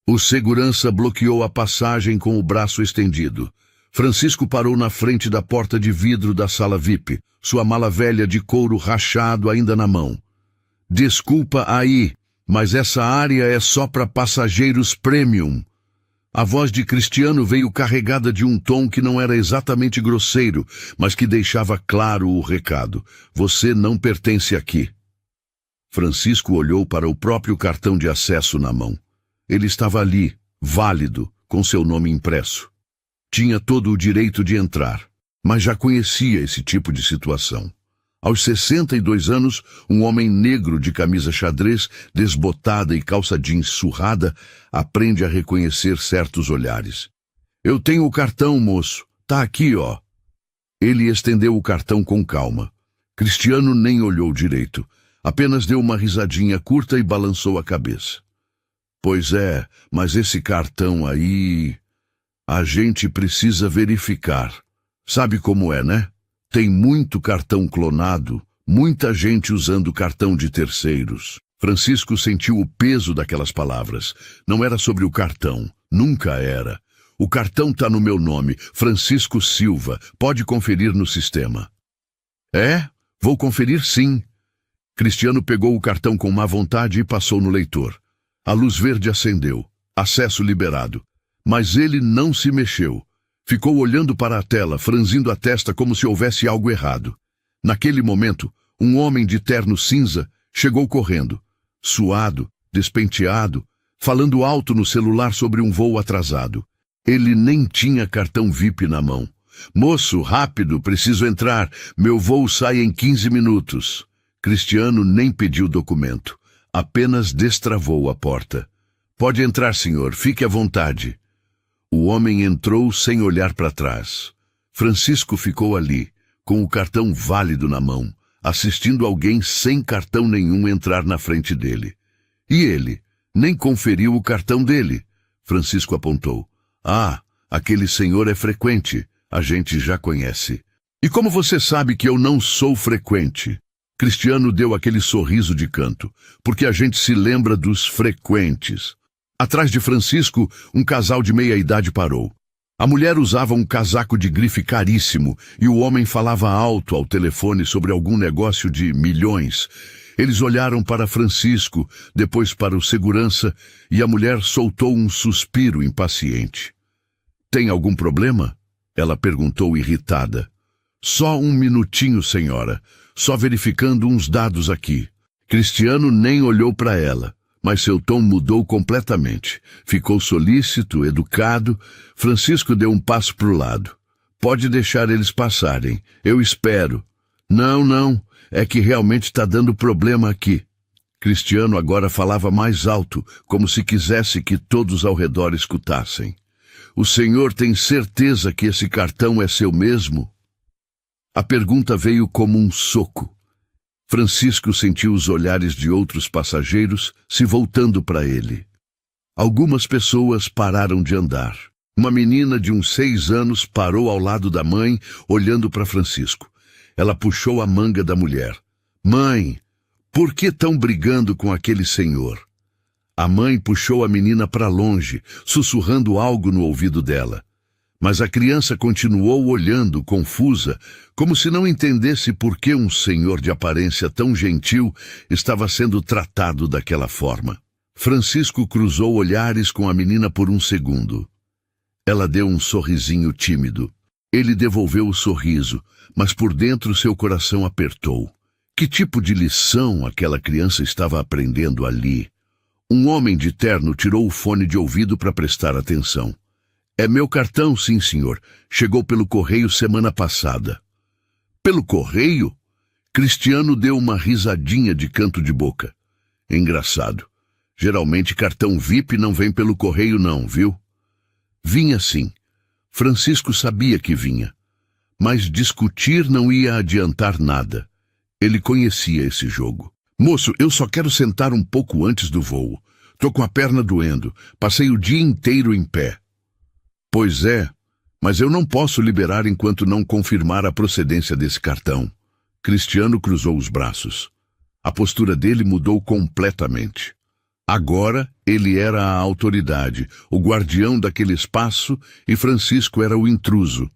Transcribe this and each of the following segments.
O segurança bloqueou a passagem com o braço estendido. Francisco parou na frente da porta de vidro da sala VIP, sua mala velha de couro rachado ainda na mão. Desculpa aí, mas essa área é só para passageiros premium. A voz de Cristiano veio carregada de um tom que não era exatamente grosseiro, mas que deixava claro o recado. Você não pertence aqui. Francisco olhou para o próprio cartão de acesso na mão. Ele estava ali, válido, com seu nome impresso. Tinha todo o direito de entrar, mas já conhecia esse tipo de situação. Aos 62 anos, um homem negro de camisa xadrez, desbotada e calça jeans surrada, aprende a reconhecer certos olhares. Eu tenho o cartão, moço. Tá aqui, ó. Ele estendeu o cartão com calma. Cristiano nem olhou direito. Apenas deu uma risadinha curta e balançou a cabeça. Pois é, mas esse cartão aí... A gente precisa verificar. Sabe como é, né? Tem muito cartão clonado, muita gente usando cartão de terceiros. Francisco sentiu o peso daquelas palavras. Não era sobre o cartão, nunca era. O cartão tá no meu nome, Francisco Silva. Pode conferir no sistema. É? Vou conferir sim. Cristiano pegou o cartão com má vontade e passou no leitor. A luz verde acendeu. Acesso liberado. Mas ele não se mexeu. Ficou olhando para a tela, franzindo a testa como se houvesse algo errado. Naquele momento, um homem de terno cinza chegou correndo, suado, despenteado, falando alto no celular sobre um voo atrasado. Ele nem tinha cartão VIP na mão. Moço, rápido, preciso entrar. Meu voo sai em 15 minutos. Cristiano nem pediu documento. Apenas destravou a porta. Pode entrar, senhor. Fique à vontade. O homem entrou sem olhar para trás. Francisco ficou ali, com o cartão válido na mão, assistindo alguém sem cartão nenhum entrar na frente dele. E ele nem conferiu o cartão dele. Francisco apontou. Ah, aquele senhor é frequente. A gente já conhece. E como você sabe que eu não sou frequente? Cristiano deu aquele sorriso de canto, porque a gente se lembra dos frequentes. Atrás de Francisco, um casal de meia-idade parou. A mulher usava um casaco de grife caríssimo e o homem falava alto ao telefone sobre algum negócio de milhões. Eles olharam para Francisco, depois para o segurança, e a mulher soltou um suspiro impaciente. Tem algum problema? Ela perguntou irritada. Só um minutinho, senhora. Só verificando uns dados aqui. Cristiano nem olhou para ela. Mas seu tom mudou completamente. Ficou solícito, educado. Francisco deu um passo para o lado. Pode deixar eles passarem. Eu espero. Não. É que realmente está dando problema aqui. Cristiano agora falava mais alto, como se quisesse que todos ao redor escutassem. O senhor tem certeza que esse cartão é seu mesmo? A pergunta veio como um soco. Francisco sentiu os olhares de outros passageiros se voltando para ele. Algumas pessoas pararam de andar. Uma menina de uns 6 anos parou ao lado da mãe, olhando para Francisco. Ela puxou a manga da mulher. Mãe, por que estão brigando com aquele senhor? A mãe puxou a menina para longe, sussurrando algo no ouvido dela. Mas a criança continuou olhando, confusa, como se não entendesse por que um senhor de aparência tão gentil estava sendo tratado daquela forma. Francisco cruzou olhares com a menina por um segundo. Ela deu um sorrisinho tímido. Ele devolveu o sorriso, mas por dentro seu coração apertou. Que tipo de lição aquela criança estava aprendendo ali? Um homem de terno tirou o fone de ouvido para prestar atenção. É meu cartão, sim, senhor. Chegou pelo correio semana passada. Pelo correio? Cristiano deu uma risadinha de canto de boca. Engraçado. Geralmente cartão VIP não vem pelo correio não, viu? Vinha sim. Francisco sabia que vinha. Mas discutir não ia adiantar nada. Ele conhecia esse jogo. Moço, eu só quero sentar um pouco antes do voo. Tô com a perna doendo. Passei o dia inteiro em pé. Pois é, mas eu não posso liberar enquanto não confirmar a procedência desse cartão. Cristiano cruzou os braços. A postura dele mudou completamente. Agora ele era a autoridade, o guardião daquele espaço, e Francisco era o intruso.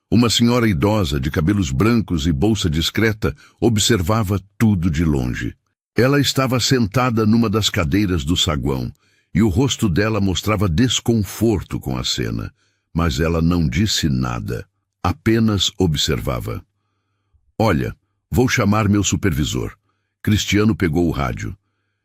Uma senhora idosa, de cabelos brancos e bolsa discreta, observava tudo de longe. Ela estava sentada numa das cadeiras do saguão, e o rosto dela mostrava desconforto com a cena. Mas ela não disse nada, apenas observava. Olha, vou chamar meu supervisor. Cristiano pegou o rádio.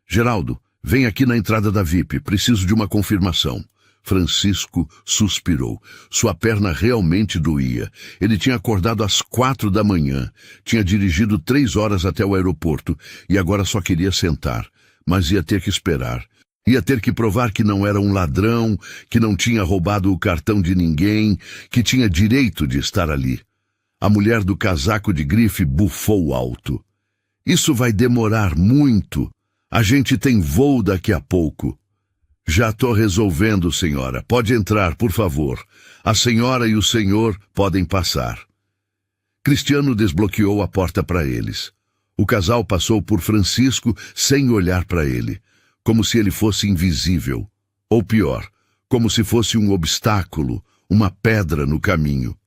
Geraldo, vem aqui na entrada da VIP, preciso de uma confirmação. Francisco suspirou. Sua perna realmente doía. Ele tinha acordado às 4 da manhã, tinha dirigido 3 horas até o aeroporto e agora só queria sentar, mas ia ter que esperar. Ia ter que provar que não era um ladrão, que não tinha roubado o cartão de ninguém, que tinha direito de estar ali. A mulher do casaco de grife bufou alto. Isso vai demorar muito. A gente tem voo daqui a pouco. Já estou resolvendo, senhora. Pode entrar, por favor. A senhora e o senhor podem passar. Cristiano desbloqueou a porta para eles. O casal passou por Francisco sem olhar para ele, como se ele fosse invisível. Ou pior, como se fosse um obstáculo, uma pedra no caminho.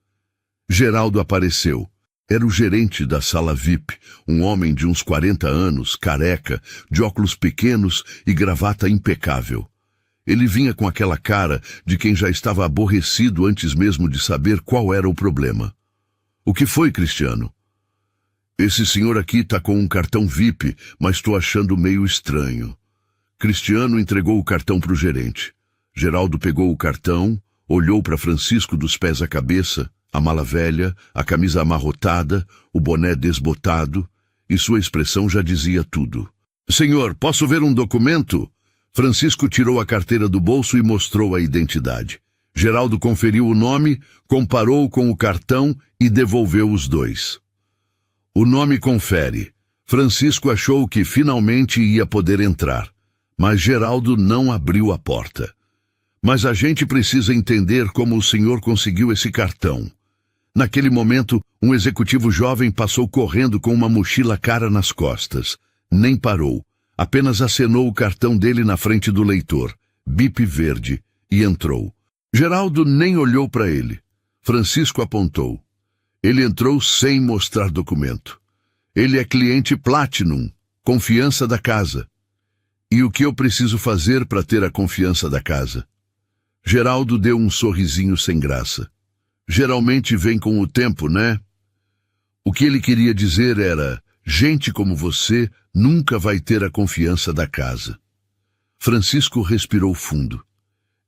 Geraldo apareceu. Era o gerente da sala VIP, um homem de uns 40 anos, careca, de óculos pequenos e gravata impecável. Ele vinha com aquela cara de quem já estava aborrecido antes mesmo de saber qual era o problema. O que foi, Cristiano? Esse senhor aqui está com um cartão VIP, mas estou achando meio estranho. Cristiano entregou o cartão para o gerente. Geraldo pegou o cartão, olhou para Francisco dos pés à cabeça, a mala velha, a camisa amarrotada, o boné desbotado, e sua expressão já dizia tudo. Senhor, posso ver um documento? Francisco tirou a carteira do bolso e mostrou a identidade. Geraldo conferiu o nome, comparou com o cartão e devolveu os dois. O nome confere. Francisco achou que finalmente ia poder entrar. Mas Geraldo não abriu a porta. Mas a gente precisa entender como o senhor conseguiu esse cartão. Naquele momento, um executivo jovem passou correndo com uma mochila cara nas costas. Nem parou. Apenas acenou o cartão dele na frente do leitor, bip verde, e entrou. Geraldo nem olhou para ele. Francisco apontou. Ele entrou sem mostrar documento. Ele é cliente Platinum, confiança da casa. E o que eu preciso fazer para ter a confiança da casa? Geraldo deu um sorrisinho sem graça. Geralmente vem com o tempo, né? O que ele queria dizer era, gente como você nunca vai ter a confiança da casa. Francisco respirou fundo.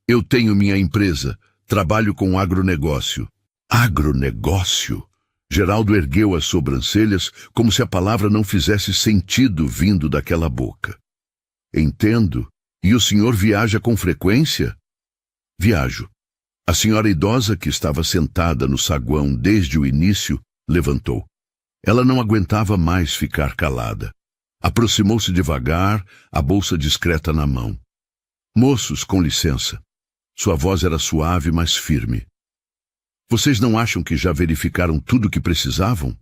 Eu tenho minha empresa, trabalho com agronegócio. Agronegócio? Geraldo ergueu as sobrancelhas como se a palavra não fizesse sentido vindo daquela boca. Entendo. E o senhor viaja com frequência? Viajo. A senhora idosa, que estava sentada no saguão desde o início, levantou. Ela não aguentava mais ficar calada. Aproximou-se devagar, a bolsa discreta na mão. Moços, com licença. Sua voz era suave, mas firme. Vocês não acham que já verificaram tudo o que precisavam?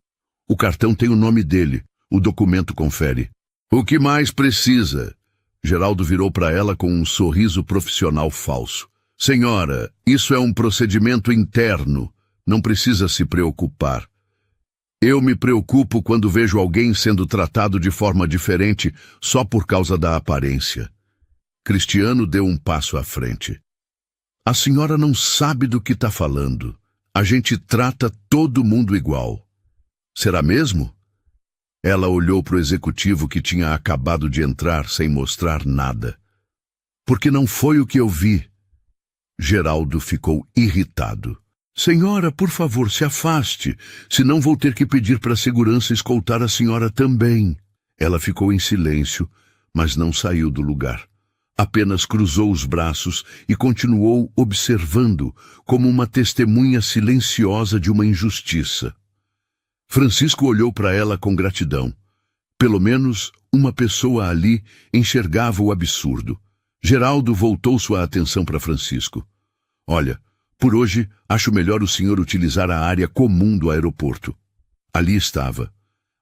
O cartão tem o nome dele. O documento confere. O que mais precisa? Geraldo virou para ela com um sorriso profissional falso. Senhora, isso é um procedimento interno. Não precisa se preocupar. Eu me preocupo quando vejo alguém sendo tratado de forma diferente só por causa da aparência. Cristiano deu um passo à frente. A senhora não sabe do que está falando. A gente trata todo mundo igual. Será mesmo? Ela olhou para o executivo que tinha acabado de entrar sem mostrar nada. Porque não foi o que eu vi. Geraldo ficou irritado. Senhora, por favor, se afaste, senão vou ter que pedir para a segurança escoltar a senhora também. Ela ficou em silêncio, mas não saiu do lugar. Apenas cruzou os braços e continuou observando, como uma testemunha silenciosa de uma injustiça. Francisco olhou para ela com gratidão. Pelo menos uma pessoa ali enxergava o absurdo. Geraldo voltou sua atenção para Francisco. Olha, por hoje acho melhor o senhor utilizar a área comum do aeroporto. Ali estava.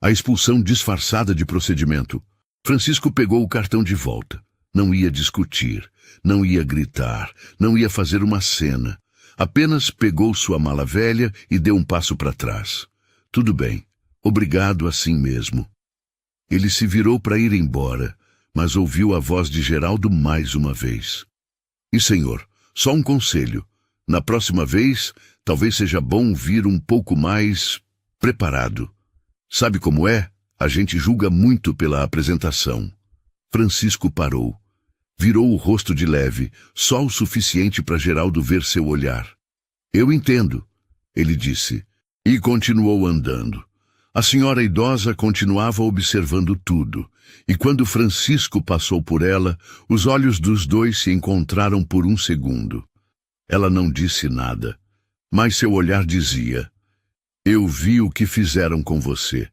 A expulsão disfarçada de procedimento. Francisco pegou o cartão de volta. Não ia discutir, não ia gritar, não ia fazer uma cena. Apenas pegou sua mala velha e deu um passo para trás. Tudo bem, obrigado assim mesmo. Ele se virou para ir embora, mas ouviu a voz de Geraldo mais uma vez. E senhor, só um conselho. Na próxima vez, talvez seja bom vir um pouco mais preparado. Sabe como é? A gente julga muito pela apresentação. Francisco parou. Virou o rosto de leve, só o suficiente para Geraldo ver seu olhar. Eu entendo, ele disse, e continuou andando. A senhora idosa continuava observando tudo, e quando Francisco passou por ela, os olhos dos dois se encontraram por um segundo. Ela não disse nada, mas seu olhar dizia: eu vi o que fizeram com você.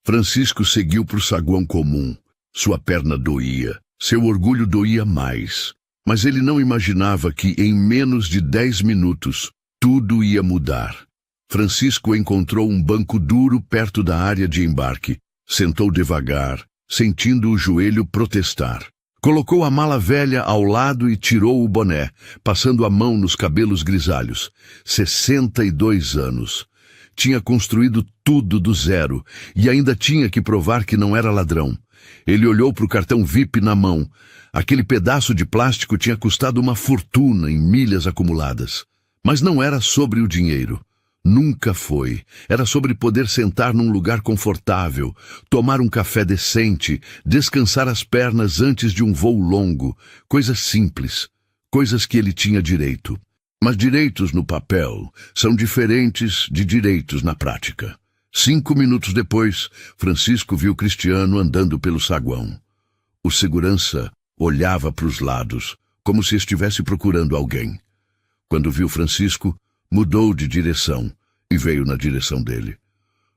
Francisco seguiu para o saguão comum. Sua perna doía, seu orgulho doía mais, mas ele não imaginava que em menos de 10 minutos tudo ia mudar. Francisco encontrou um banco duro perto da área de embarque. Sentou devagar, sentindo o joelho protestar. Colocou a mala velha ao lado e tirou o boné, passando a mão nos cabelos grisalhos. 62 anos. Tinha construído tudo do zero e ainda tinha que provar que não era ladrão. Ele olhou para o cartão VIP na mão. Aquele pedaço de plástico tinha custado uma fortuna em milhas acumuladas. Mas não era sobre o dinheiro. Nunca foi. Era sobre poder sentar num lugar confortável, tomar um café decente, descansar as pernas antes de um voo longo. Coisas simples, coisas que ele tinha direito. Mas direitos no papel são diferentes de direitos na prática. 5 minutos depois, Francisco viu Cristiano andando pelo saguão. O segurança olhava para os lados, como se estivesse procurando alguém. Quando viu Francisco, mudou de direção e veio na direção dele.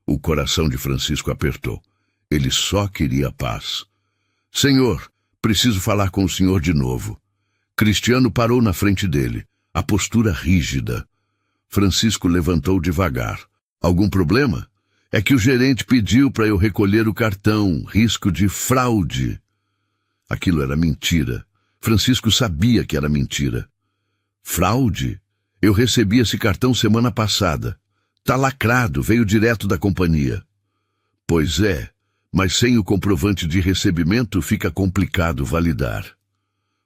O coração de Francisco apertou. Ele só queria paz. Senhor, preciso falar com o senhor de novo. Cristiano parou na frente dele, a postura rígida. Francisco levantou devagar. Algum problema? É que o gerente pediu para eu recolher o cartão, risco de fraude. Aquilo era mentira. Francisco sabia que era mentira. Fraude? Eu recebi esse cartão semana passada. Tá lacrado, veio direto da companhia. Pois é, mas sem o comprovante de recebimento fica complicado validar.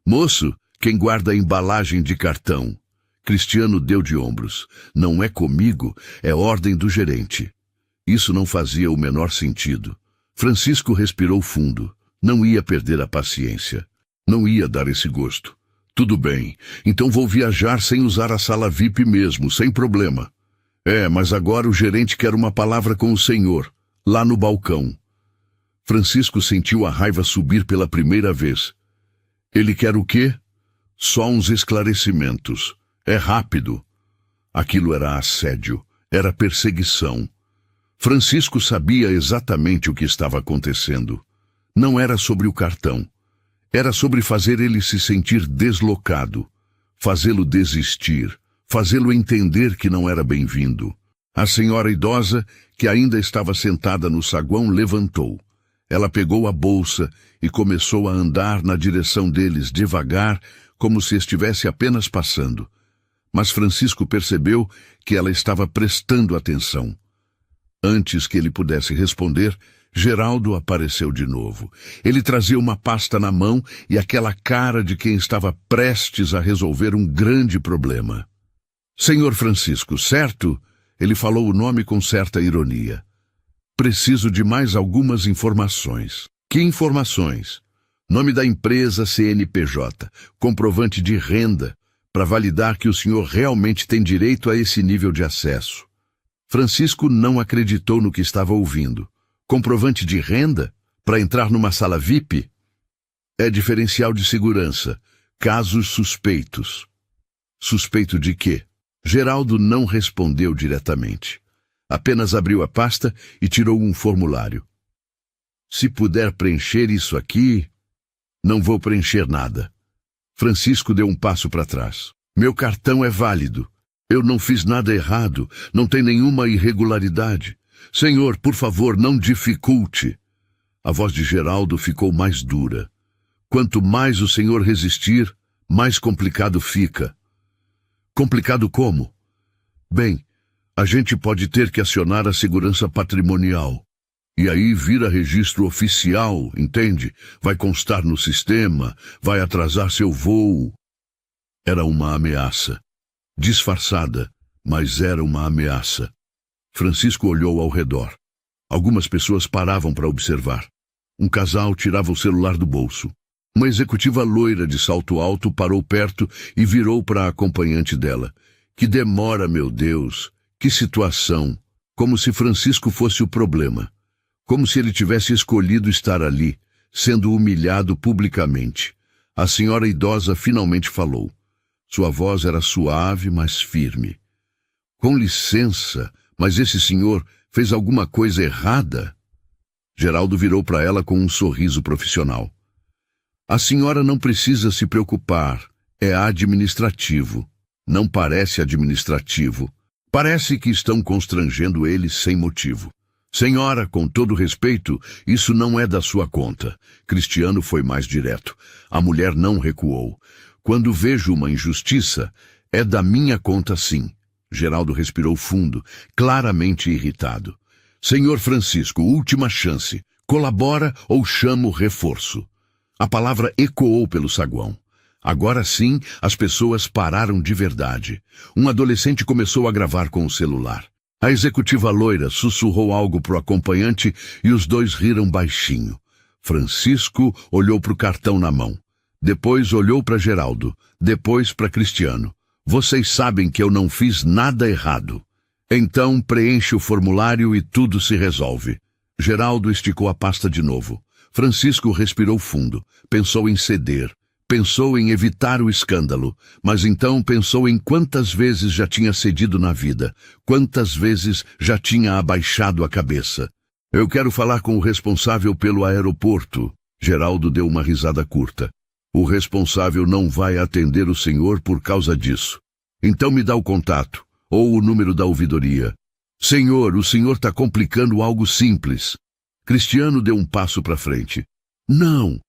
Moço, quem guarda a embalagem de cartão? Cristiano deu de ombros. Não é comigo, é ordem do gerente. Isso não fazia o menor sentido. Francisco respirou fundo. Não ia perder a paciência. Não ia dar esse gosto. Tudo bem, então vou viajar sem usar a sala VIP mesmo, sem problema. Mas agora o gerente quer uma palavra com o senhor, lá no balcão. Francisco sentiu a raiva subir pela primeira vez. Ele quer o quê? Só uns esclarecimentos. É rápido. Aquilo era assédio, era perseguição. Francisco sabia exatamente o que estava acontecendo. Não era sobre o cartão. Era sobre fazer ele se sentir deslocado, fazê-lo desistir, fazê-lo entender que não era bem-vindo. A senhora idosa, que ainda estava sentada no saguão, levantou. Ela pegou a bolsa e começou a andar na direção deles devagar, como se estivesse apenas passando. Mas Francisco percebeu que ela estava prestando atenção. Antes que ele pudesse responder, Geraldo apareceu de novo. Ele trazia uma pasta na mão e aquela cara de quem estava prestes a resolver um grande problema. Senhor Francisco, certo? Ele falou o nome com certa ironia. Preciso de mais algumas informações. Que informações? Nome da empresa, CNPJ, comprovante de renda, para validar que o senhor realmente tem direito a esse nível de acesso. Francisco não acreditou no que estava ouvindo. Comprovante de renda? Para entrar numa sala VIP? É diferencial de segurança. Casos suspeitos. Suspeito de quê? Geraldo não respondeu diretamente. Apenas abriu a pasta e tirou um formulário. Se puder preencher isso aqui... Não vou preencher nada. Francisco deu um passo para trás. Meu cartão é válido. Eu não fiz nada errado. Não tem nenhuma irregularidade. Senhor, por favor, não dificulte. A voz de Geraldo ficou mais dura. Quanto mais o senhor resistir, mais complicado fica. Complicado como? Bem, a gente pode ter que acionar a segurança patrimonial. E aí vira registro oficial, entende? Vai constar no sistema, vai atrasar seu voo. Era uma ameaça. Disfarçada, mas era uma ameaça. Francisco olhou ao redor. Algumas pessoas paravam para observar. Um casal tirava o celular do bolso. Uma executiva loira de salto alto parou perto e virou para a acompanhante dela. Que demora, meu Deus! Que situação! Como se Francisco fosse o problema. Como se ele tivesse escolhido estar ali, sendo humilhado publicamente. A senhora idosa finalmente falou. Sua voz era suave, mas firme. Com licença, mas esse senhor fez alguma coisa errada? Geraldo virou para ela com um sorriso profissional. A senhora não precisa se preocupar. É administrativo. Não parece administrativo. Parece que estão constrangendo ele sem motivo. Senhora, com todo respeito, isso não é da sua conta. Cristiano foi mais direto. A mulher não recuou. Quando vejo uma injustiça, é da minha conta sim. Geraldo respirou fundo, claramente irritado. Senhor Francisco, última chance. Colabora ou chamo reforço. A palavra ecoou pelo saguão. Agora sim, as pessoas pararam de verdade. Um adolescente começou a gravar com o celular. A executiva loira sussurrou algo pro acompanhante e os dois riram baixinho. Francisco olhou pro cartão na mão. Depois olhou para Geraldo. Depois para Cristiano. Vocês sabem que eu não fiz nada errado. Então preenche o formulário e tudo se resolve. Geraldo esticou a pasta de novo. Francisco respirou fundo. Pensou em ceder. Pensou em evitar o escândalo, mas então pensou em quantas vezes já tinha cedido na vida, quantas vezes já tinha abaixado a cabeça. Eu quero falar com o responsável pelo aeroporto. Geraldo deu uma risada curta. O responsável não vai atender o senhor por causa disso. Então me dá o contato, ou o número da ouvidoria. Senhor, o senhor está complicando algo simples. Cristiano deu um passo para frente. Não.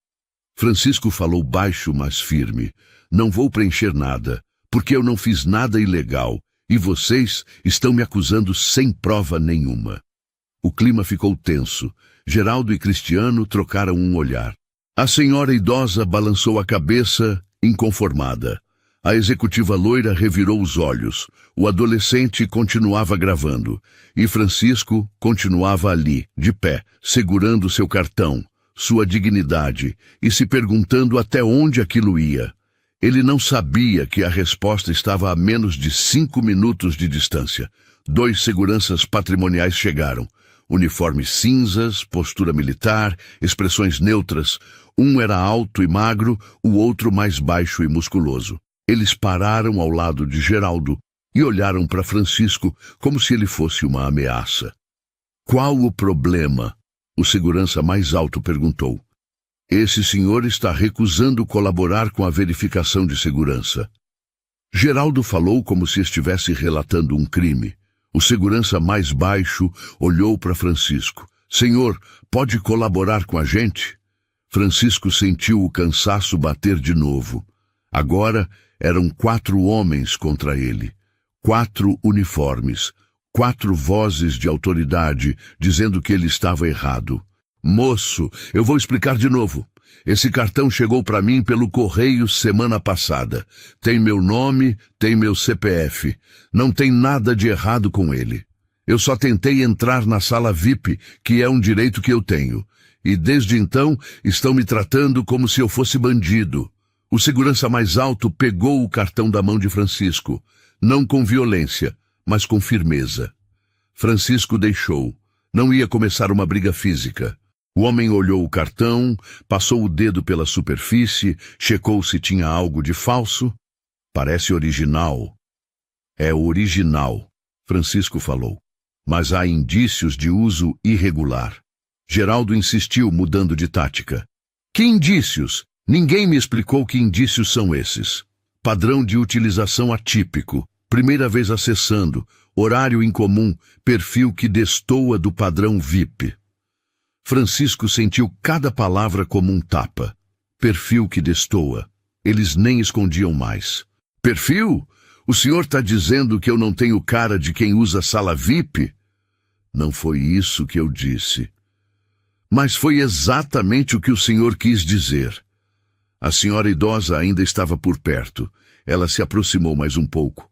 Francisco falou baixo, mas firme. Não vou preencher nada, porque eu não fiz nada ilegal, e vocês estão me acusando sem prova nenhuma. O clima ficou tenso. Geraldo e Cristiano trocaram um olhar. A senhora idosa balançou a cabeça, inconformada. A executiva loira revirou os olhos. O adolescente continuava gravando, e Francisco continuava ali, de pé, segurando seu cartão, sua dignidade, e se perguntando até onde aquilo ia. Ele não sabia que a resposta estava a menos de 5 minutos de distância. 2 seguranças patrimoniais chegaram. Uniformes cinzas, postura militar, expressões neutras. Um era alto e magro, o outro mais baixo e musculoso. Eles pararam ao lado de Geraldo e olharam para Francisco como se ele fosse uma ameaça. Qual o problema? O segurança mais alto perguntou. Esse senhor está recusando colaborar com a verificação de segurança. Geraldo falou como se estivesse relatando um crime. O segurança mais baixo olhou para Francisco. Senhor, pode colaborar com a gente? Francisco sentiu o cansaço bater de novo. Agora eram 4 homens contra ele. 4 uniformes. 4 vozes de autoridade dizendo que ele estava errado. Moço, eu vou explicar de novo. Esse cartão chegou para mim pelo correio semana passada. Tem meu nome, tem meu CPF. Não tem nada de errado com ele. Eu só tentei entrar na sala VIP, que é um direito que eu tenho. E desde então estão me tratando como se eu fosse bandido. O segurança mais alto pegou o cartão da mão de Francisco. Não com violência, mas com firmeza. Francisco deixou. Não ia começar uma briga física. O homem olhou o cartão, passou o dedo pela superfície, checou se tinha algo de falso. Parece original. É original, Francisco falou. Mas há indícios de uso irregular. Geraldo insistiu, mudando de tática. Que indícios? Ninguém me explicou que indícios são esses. Padrão de utilização atípico. Primeira vez acessando. Horário incomum. Perfil que destoa do padrão VIP. Francisco sentiu cada palavra como um tapa. Perfil que destoa. Eles nem escondiam mais. Perfil? O senhor está dizendo que eu não tenho cara de quem usa sala VIP? Não foi isso que eu disse. Mas foi exatamente o que o senhor quis dizer. A senhora idosa ainda estava por perto. Ela se aproximou mais um pouco.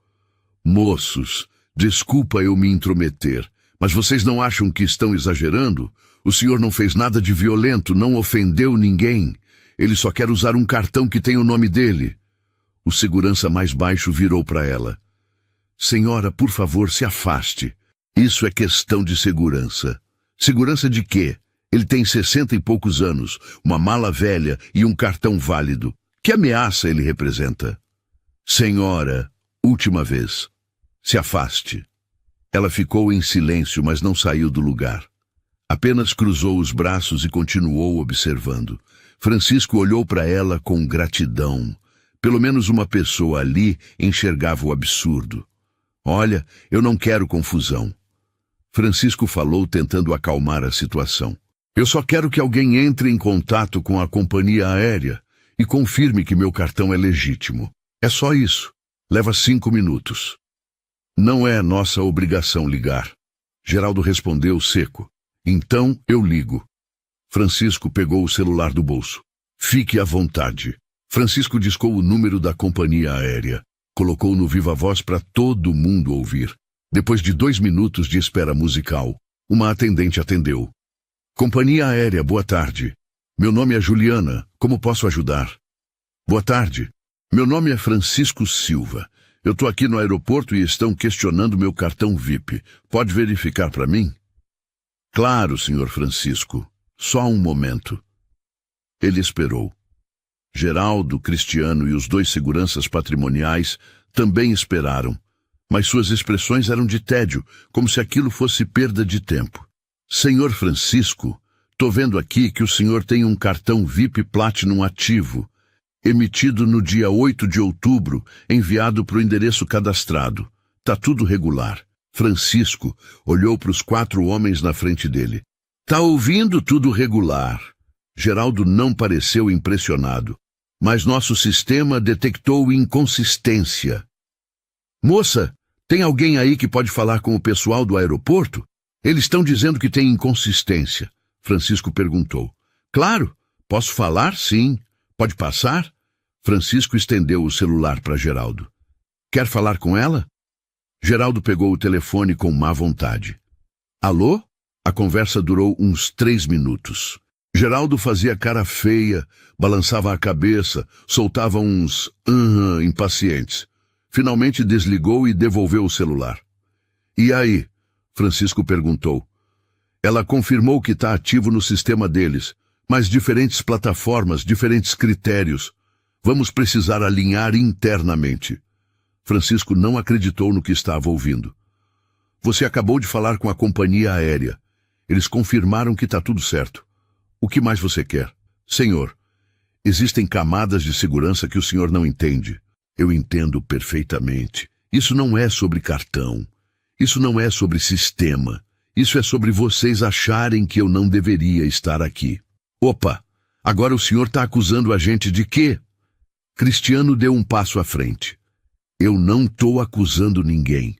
Moços, desculpa eu me intrometer, mas vocês não acham que estão exagerando? O senhor não fez nada de violento, não ofendeu ninguém. Ele só quer usar um cartão que tem o nome dele. O segurança mais baixo virou para ela. Senhora, por favor, se afaste. Isso é questão de segurança. Segurança de quê? Ele tem 60 e poucos anos, uma mala velha e um cartão válido. Que ameaça ele representa? Senhora, última vez. Se afaste. Ela ficou em silêncio, mas não saiu do lugar. Apenas cruzou os braços e continuou observando. Francisco olhou para ela com gratidão. Pelo menos uma pessoa ali enxergava o absurdo. Olha, eu não quero confusão. Francisco falou tentando acalmar a situação. Eu só quero que alguém entre em contato com a companhia aérea e confirme que meu cartão é legítimo. É só isso. Leva 5 minutos. Não é nossa obrigação ligar. Geraldo respondeu seco. Então eu ligo. Francisco pegou o celular do bolso. Fique à vontade. Francisco discou o número da companhia aérea. Colocou no viva-voz para todo mundo ouvir. Depois de 2 minutos de espera musical, uma atendente atendeu. Companhia aérea, boa tarde. Meu nome é Juliana. Como posso ajudar? Boa tarde. Meu nome é Francisco Silva. Eu estou aqui no aeroporto e estão questionando meu cartão VIP. Pode verificar para mim? Claro, senhor Francisco. Só um momento. Ele esperou. Geraldo, Cristiano e os 2 seguranças patrimoniais também esperaram, mas suas expressões eram de tédio, como se aquilo fosse perda de tempo. Senhor Francisco, tô vendo aqui que o senhor tem um cartão VIP Platinum ativo, emitido no dia 8 de outubro, enviado para o endereço cadastrado. Tá tudo regular. Francisco olhou para os 4 homens na frente dele. Tá ouvindo tudo regular. Geraldo não pareceu impressionado, mas nosso sistema detectou inconsistência. Moça, tem alguém aí que pode falar com o pessoal do aeroporto? Eles estão dizendo que tem inconsistência. Francisco perguntou. Claro, posso falar? Sim. Pode passar? Francisco estendeu o celular para Geraldo. Quer falar com ela? Geraldo pegou o telefone com má vontade. Alô? A conversa durou uns 3 minutos. Geraldo fazia cara feia, balançava a cabeça, soltava uns impacientes. Finalmente desligou e devolveu o celular. E aí? Francisco perguntou. Ela confirmou que está ativo no sistema deles, mas diferentes plataformas, diferentes critérios. Vamos precisar alinhar internamente. Francisco não acreditou no que estava ouvindo. Você acabou de falar com a companhia aérea. Eles confirmaram que está tudo certo. O que mais você quer? Senhor, existem camadas de segurança que o senhor não entende. Eu entendo perfeitamente. Isso não é sobre cartão. Isso não é sobre sistema. Isso é sobre vocês acharem que eu não deveria estar aqui. Opa, agora o senhor está acusando a gente de quê? Cristiano deu um passo à frente. Eu não estou acusando ninguém.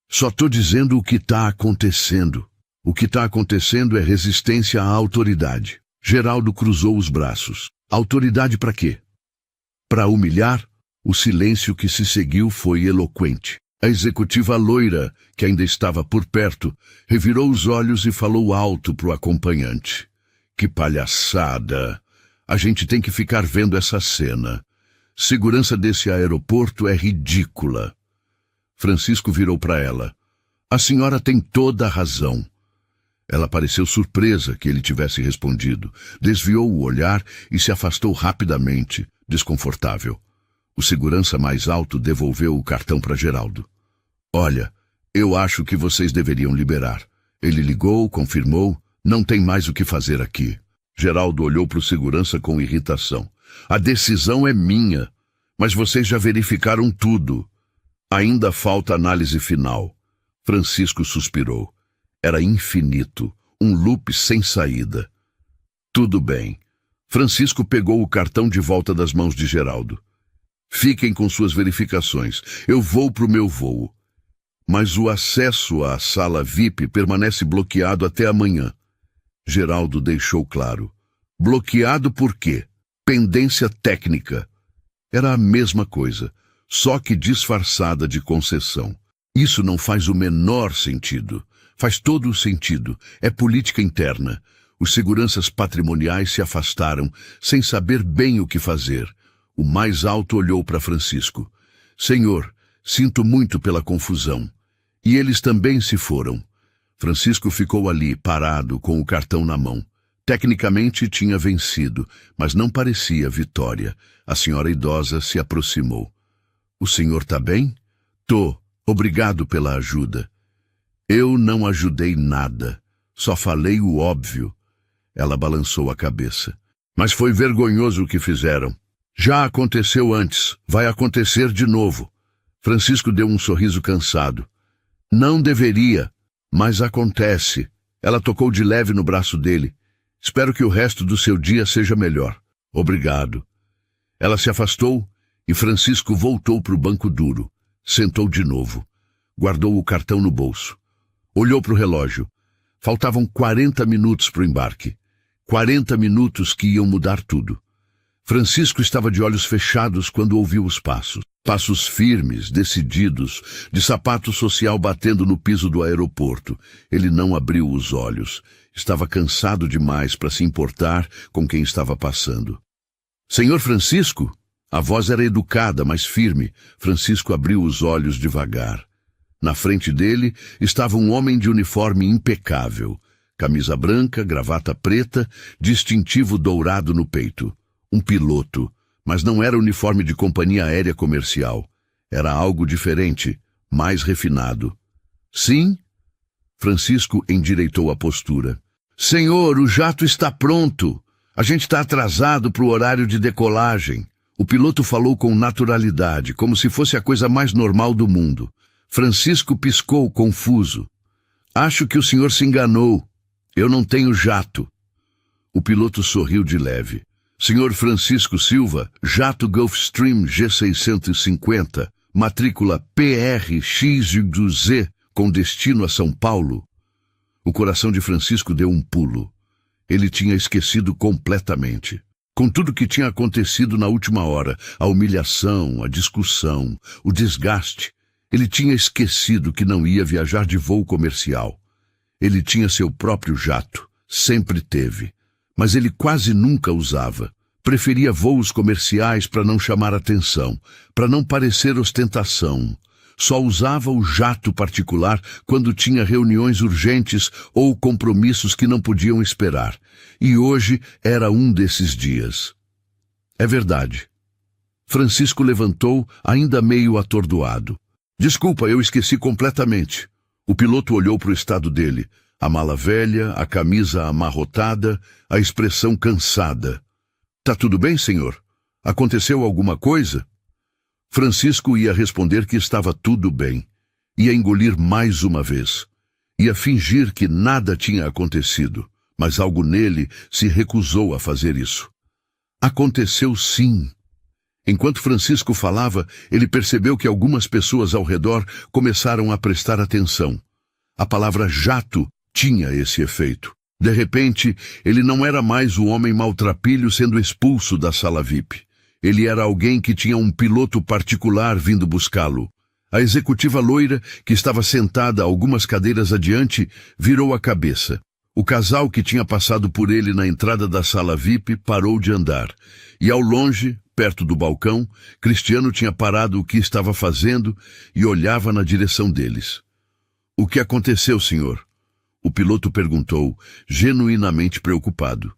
Só estou dizendo o que está acontecendo. O que está acontecendo é resistência à autoridade. Geraldo cruzou os braços. Autoridade para quê? Para humilhar? O silêncio que se seguiu foi eloquente. A executiva loira, que ainda estava por perto, revirou os olhos e falou alto para o acompanhante. Que palhaçada! A gente tem que ficar vendo essa cena. Segurança desse aeroporto é ridícula. Francisco virou para ela. A senhora tem toda a razão. Ela pareceu surpresa que ele tivesse respondido, desviou o olhar e se afastou rapidamente, desconfortável. O segurança mais alto devolveu o cartão para Geraldo. Olha, eu acho que vocês deveriam liberar. Ele ligou, confirmou, não tem mais o que fazer aqui. Geraldo olhou para o segurança com irritação. A decisão é minha, mas vocês já verificaram tudo. Ainda falta análise final. Francisco suspirou. Era infinito, um loop sem saída. Tudo bem. Francisco pegou o cartão de volta das mãos de Geraldo. Fiquem com suas verificações. Eu vou para o meu voo. Mas o acesso à sala VIP permanece bloqueado até amanhã. Geraldo deixou claro. Bloqueado por quê? Pendência técnica. Era a mesma coisa, só que disfarçada de concessão. Isso não faz o menor sentido. Faz todo o sentido. É política interna. Os seguranças patrimoniais se afastaram, sem saber bem o que fazer. O mais alto olhou para Francisco. Senhor, sinto muito pela confusão. E eles também se foram. Francisco ficou ali, parado, com o cartão na mão. Tecnicamente tinha vencido, mas não parecia vitória. A senhora idosa se aproximou. O senhor tá bem? Tô. Obrigado pela ajuda. Eu não ajudei nada. Só falei o óbvio. Ela balançou a cabeça. Mas foi vergonhoso o que fizeram. Já aconteceu antes. Vai acontecer de novo. Francisco deu um sorriso cansado. Não deveria, mas acontece. Ela tocou de leve no braço dele. Espero que o resto do seu dia seja melhor. Obrigado. Ela se afastou e Francisco voltou para o banco duro. Sentou de novo. Guardou o cartão no bolso. Olhou para o relógio. Faltavam 40 minutos para o embarque. 40 minutos que iam mudar tudo. Francisco estava de olhos fechados quando ouviu os passos. Passos firmes, decididos, de sapato social batendo no piso do aeroporto. Ele não abriu os olhos. Estava cansado demais para se importar com quem estava passando. Senhor Francisco? A voz era educada, mas firme. Francisco abriu os olhos devagar. Na frente dele estava um homem de uniforme impecável. Camisa branca, gravata preta, distintivo dourado no peito. Um piloto, mas não era uniforme de companhia aérea comercial. Era algo diferente, mais refinado. Sim? Francisco endireitou a postura. Senhor, o jato está pronto. A gente está atrasado para o horário de decolagem. O piloto falou com naturalidade, como se fosse a coisa mais normal do mundo. Francisco piscou, confuso. Acho que o senhor se enganou. Eu não tenho jato. O piloto sorriu de leve. Senhor Francisco Silva, jato Gulfstream G650, matrícula PRX-Z, com destino a São Paulo. O coração de Francisco deu um pulo. Ele tinha esquecido completamente. Com tudo que tinha acontecido na última hora, a humilhação, a discussão, o desgaste, ele tinha esquecido que não ia viajar de voo comercial. Ele tinha seu próprio jato, sempre teve. Mas ele quase nunca usava. Preferia voos comerciais para não chamar atenção, para não parecer ostentação. Só usava o jato particular quando tinha reuniões urgentes ou compromissos que não podiam esperar. E hoje era um desses dias. É verdade. Francisco levantou, ainda meio atordoado. Desculpa, eu esqueci completamente. O piloto olhou para o estado dele. A mala velha, a camisa amarrotada, a expressão cansada. Tá tudo bem, senhor? Aconteceu alguma coisa? Francisco ia responder que estava tudo bem. Ia engolir mais uma vez. Ia fingir que nada tinha acontecido, mas algo nele se recusou a fazer isso. Aconteceu sim. Enquanto Francisco falava, ele percebeu que algumas pessoas ao redor começaram a prestar atenção. A palavra jato tinha esse efeito. De repente, ele não era mais o homem maltrapilho sendo expulso da sala VIP. Ele era alguém que tinha um piloto particular vindo buscá-lo. A executiva loira, que estava sentada algumas cadeiras adiante, virou a cabeça. O casal que tinha passado por ele na entrada da sala VIP parou de andar. E ao longe, perto do balcão, Cristiano tinha parado o que estava fazendo e olhava na direção deles. O que aconteceu, senhor? O piloto perguntou, genuinamente preocupado.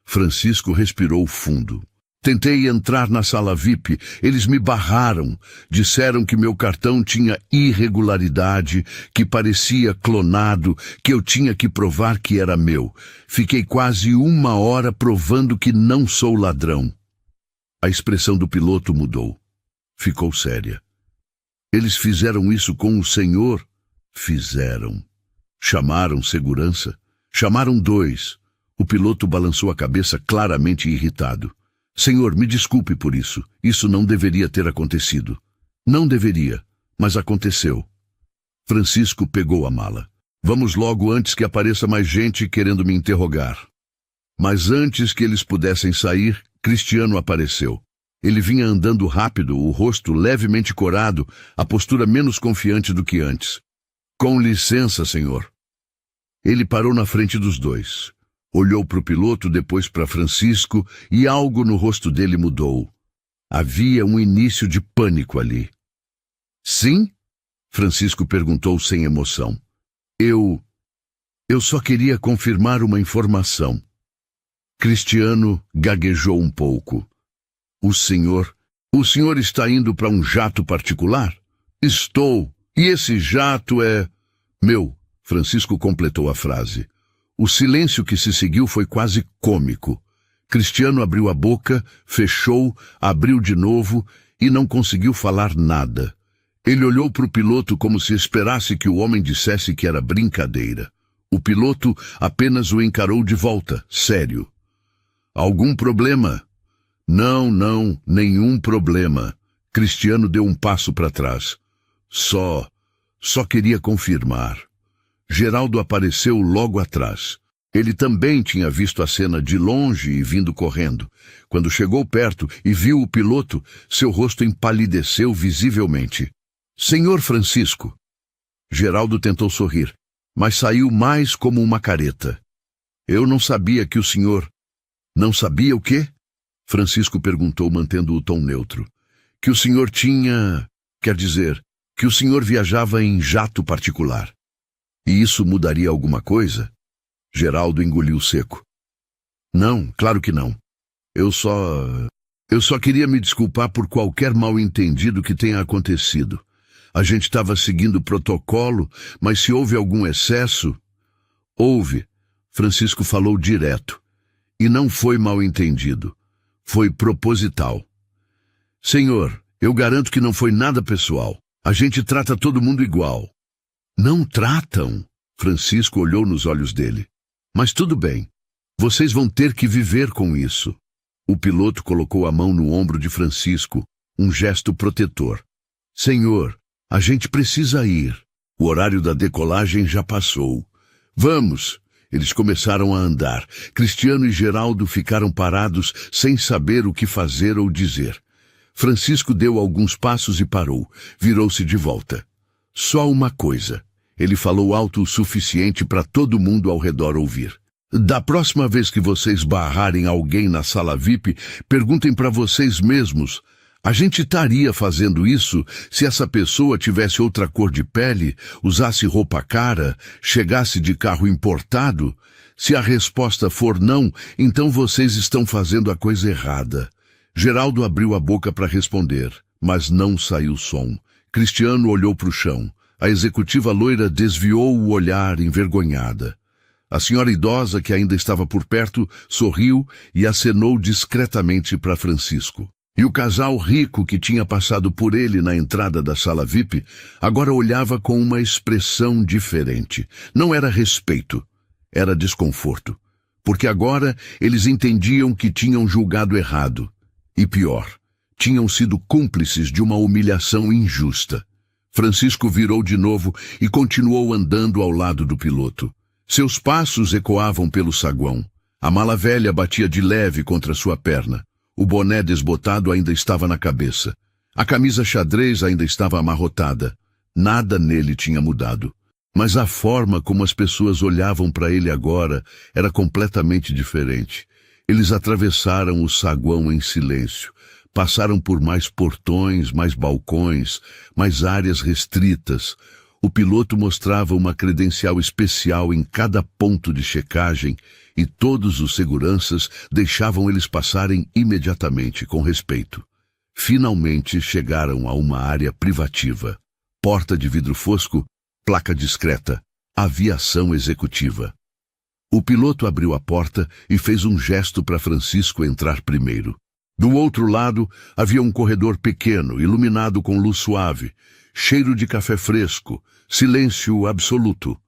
Francisco respirou fundo. Tentei entrar na sala VIP, eles me barraram. Disseram que meu cartão tinha irregularidade, que parecia clonado, que eu tinha que provar que era meu. Fiquei quase 1 hora provando que não sou ladrão. A expressão do piloto mudou. Ficou séria. Eles fizeram isso com o senhor? Fizeram. Chamaram segurança. Chamaram 2. O piloto balançou a cabeça, claramente irritado. Senhor, me desculpe por isso. Isso não deveria ter acontecido. Não deveria, mas aconteceu. Francisco pegou a mala. Vamos logo antes que apareça mais gente querendo me interrogar. Mas antes que eles pudessem sair, Cristiano apareceu. Ele vinha andando rápido, o rosto levemente corado, a postura menos confiante do que antes. Com licença, senhor. Ele parou na frente dos dois. Olhou para o piloto, depois para Francisco, e algo no rosto dele mudou. Havia um início de pânico ali. Sim? Francisco perguntou sem emoção. Eu só queria confirmar uma informação. Cristiano gaguejou um pouco. O senhor está indo para um jato particular? Estou. E esse jato é... meu, Francisco completou a frase. O silêncio que se seguiu foi quase cômico. Cristiano abriu a boca, fechou, abriu de novo e não conseguiu falar nada. Ele olhou para o piloto como se esperasse que o homem dissesse que era brincadeira. O piloto apenas o encarou de volta, sério. Algum problema? Não, nenhum problema. Cristiano deu um passo para trás. Só queria confirmar. Geraldo apareceu logo atrás. Ele também tinha visto a cena de longe e vindo correndo. Quando chegou perto e viu o piloto, seu rosto empalideceu visivelmente. Senhor Francisco. Geraldo tentou sorrir, mas saiu mais como uma careta. Eu não sabia que o senhor... Não sabia o quê? Francisco perguntou, mantendo o tom neutro. Que o senhor tinha... Quer dizer, que o senhor viajava em jato particular. E isso mudaria alguma coisa? Geraldo engoliu seco. Não, claro que não. Eu só queria me desculpar por qualquer mal-entendido que tenha acontecido. A gente estava seguindo o protocolo, mas se houve algum excesso... Houve. Francisco falou direto. E não foi mal-entendido. Foi proposital. Senhor, eu garanto que não foi nada pessoal. A gente trata todo mundo igual. Não tratam? Francisco olhou nos olhos dele. Mas tudo bem. Vocês vão ter que viver com isso. O piloto colocou a mão no ombro de Francisco, um gesto protetor. Senhor, a gente precisa ir. O horário da decolagem já passou. Vamos! Eles começaram a andar. Cristiano e Geraldo ficaram parados, sem saber o que fazer ou dizer. Francisco deu alguns passos e parou. Virou-se de volta. Só uma coisa. Ele falou alto o suficiente para todo mundo ao redor ouvir. Da próxima vez que vocês barrarem alguém na sala VIP, perguntem para vocês mesmos: a gente estaria fazendo isso se essa pessoa tivesse outra cor de pele, usasse roupa cara, chegasse de carro importado? Se a resposta for não, então vocês estão fazendo a coisa errada. Geraldo abriu a boca para responder, mas não saiu som. Cristiano olhou para o chão. A executiva loira desviou o olhar envergonhada. A senhora idosa, que ainda estava por perto, sorriu e acenou discretamente para Francisco. E o casal rico que tinha passado por ele na entrada da sala VIP, agora olhava com uma expressão diferente. Não era respeito, era desconforto. Porque agora eles entendiam que tinham julgado errado. E pior, tinham sido cúmplices de uma humilhação injusta. Francisco virou de novo e continuou andando ao lado do piloto. Seus passos ecoavam pelo saguão. A mala velha batia de leve contra sua perna. O boné desbotado ainda estava na cabeça. A camisa xadrez ainda estava amarrotada. Nada nele tinha mudado. Mas a forma como as pessoas olhavam para ele agora era completamente diferente. Eles atravessaram o saguão em silêncio. Passaram por mais portões, mais balcões, mais áreas restritas. O piloto mostrava uma credencial especial em cada ponto de checagem e todos os seguranças deixavam eles passarem imediatamente, com respeito. Finalmente chegaram a uma área privativa. Porta de vidro fosco, placa discreta, aviação executiva. O piloto abriu a porta e fez um gesto para Francisco entrar primeiro. Do outro lado, havia um corredor pequeno, iluminado com luz suave, cheiro de café fresco, silêncio absoluto.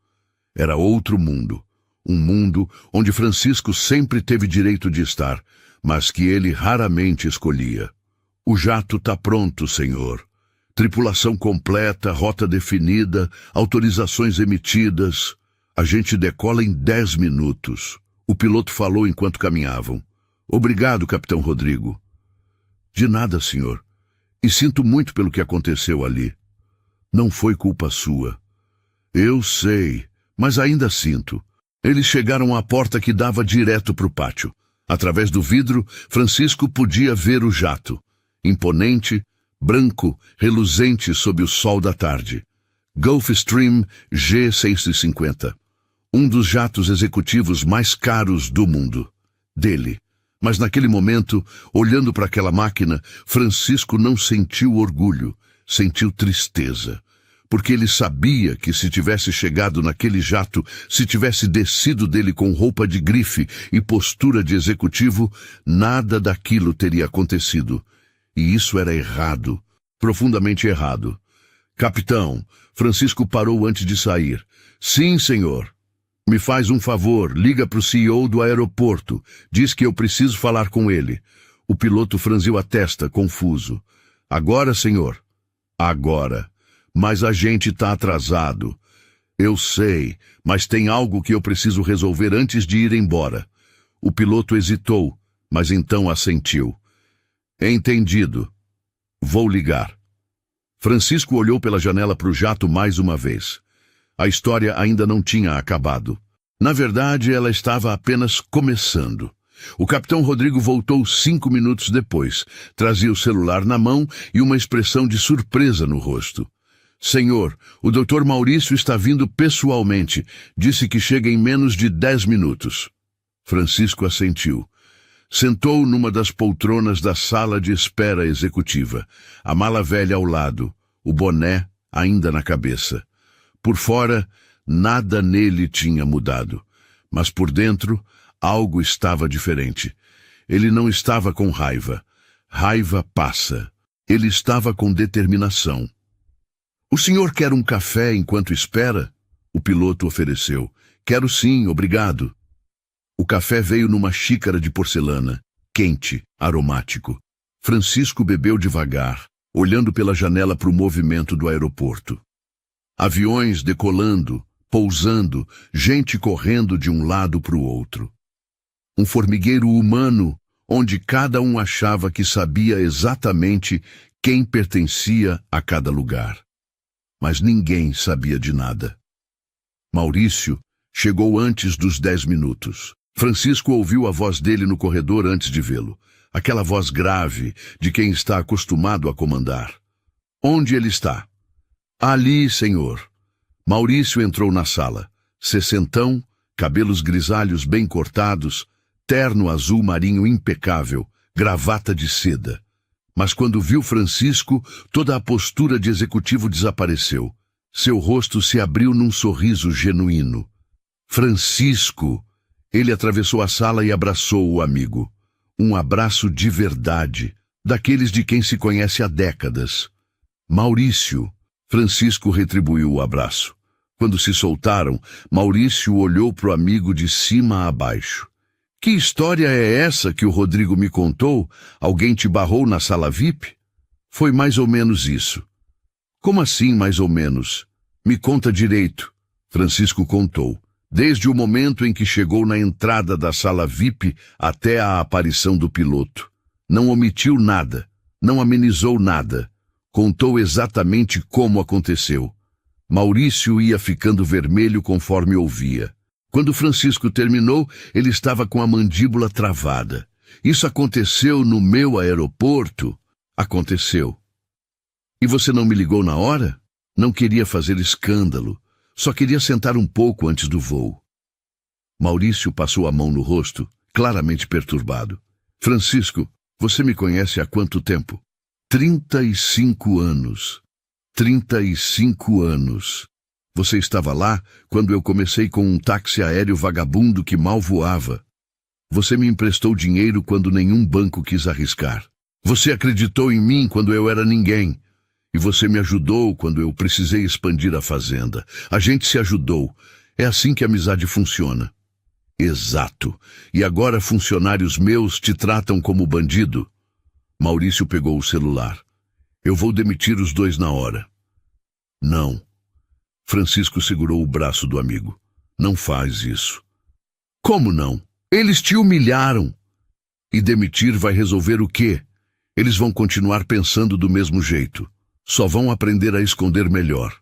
Era outro mundo. Um mundo onde Francisco sempre teve direito de estar, mas que ele raramente escolhia. O jato tá pronto, senhor. Tripulação completa, rota definida, autorizações emitidas. A gente decola em 10 minutos. O piloto falou enquanto caminhavam. Obrigado, capitão Rodrigo. De nada, senhor. E sinto muito pelo que aconteceu ali. Não foi culpa sua. Eu sei, mas ainda sinto. Eles chegaram à porta que dava direto para o pátio. Através do vidro, Francisco podia ver o jato. Imponente, branco, reluzente sob o sol da tarde. Gulfstream G650. Um dos jatos executivos mais caros do mundo. Dele. Mas naquele momento, olhando para aquela máquina, Francisco não sentiu orgulho, sentiu tristeza. Porque ele sabia que se tivesse chegado naquele jato, se tivesse descido dele com roupa de grife e postura de executivo, nada daquilo teria acontecido. E isso era errado, profundamente errado. Capitão, Francisco parou antes de sair. Sim, senhor. Me faz um favor, liga para o CEO do aeroporto. Diz que eu preciso falar com ele. O piloto franziu a testa, confuso. Agora, senhor? Agora. Mas a gente está atrasado. Eu sei, mas tem algo que eu preciso resolver antes de ir embora. O piloto hesitou, mas então assentiu. Entendido. Vou ligar. Francisco olhou pela janela para o jato mais uma vez. A história ainda não tinha acabado. Na verdade, ela estava apenas começando. O capitão Rodrigo voltou 5 minutos depois. Trazia o celular na mão e uma expressão de surpresa no rosto. Senhor, o Dr. Maurício está vindo pessoalmente. Disse que chega em menos de 10 minutos. Francisco assentiu. Sentou numa das poltronas da sala de espera executiva, a mala velha ao lado, o boné ainda na cabeça. Por fora, nada nele tinha mudado, mas por dentro, algo estava diferente. Ele não estava com raiva. Raiva passa. Ele estava com determinação. O senhor quer um café enquanto espera? O piloto ofereceu. Quero sim, obrigado. O café veio numa xícara de porcelana, quente, aromático. Francisco bebeu devagar, olhando pela janela para o movimento do aeroporto. Aviões decolando, pousando, gente correndo de um lado para o outro. Um formigueiro humano, onde cada um achava que sabia exatamente quem pertencia a cada lugar. Mas ninguém sabia de nada. Maurício chegou antes dos 10 minutos. Francisco ouviu a voz dele no corredor antes de vê-lo. Aquela voz grave de quem está acostumado a comandar. Onde ele está? Ali, senhor. Maurício entrou na sala. Sessentão, cabelos grisalhos bem cortados, terno azul marinho impecável, gravata de seda. Mas quando viu Francisco, toda a postura de executivo desapareceu. Seu rosto se abriu num sorriso genuíno. Francisco! Ele atravessou a sala e abraçou o amigo. Um abraço de verdade, daqueles de quem se conhece há décadas. Maurício! Francisco retribuiu o abraço. Quando se soltaram, Maurício olhou para o amigo de cima a baixo. Que história é essa que o Rodrigo me contou? Alguém te barrou na sala VIP? Foi mais ou menos isso. Como assim, mais ou menos? Me conta direito. Francisco contou. Desde o momento em que chegou na entrada da sala VIP até a aparição do piloto. Não omitiu nada, não amenizou nada. Contou exatamente como aconteceu. Maurício ia ficando vermelho conforme ouvia. Quando Francisco terminou, ele estava com a mandíbula travada. Isso aconteceu no meu aeroporto? Aconteceu. E você não me ligou na hora? Não queria fazer escândalo. Só queria sentar um pouco antes do voo. Maurício passou a mão no rosto, claramente perturbado. Francisco, você me conhece há quanto tempo? 35 anos. 35 anos. Você estava lá quando eu comecei com um táxi aéreo vagabundo que mal voava. Você me emprestou dinheiro quando nenhum banco quis arriscar. Você acreditou em mim quando eu era ninguém. E você me ajudou quando eu precisei expandir a fazenda. A gente se ajudou. É assim que a amizade funciona. Exato. E agora funcionários meus te tratam como bandido? Maurício pegou o celular. Eu vou demitir os dois na hora. Não. Francisco segurou o braço do amigo. Não faz isso. Como não? Eles te humilharam. E demitir vai resolver o quê? Eles vão continuar pensando do mesmo jeito. Só vão aprender a esconder melhor.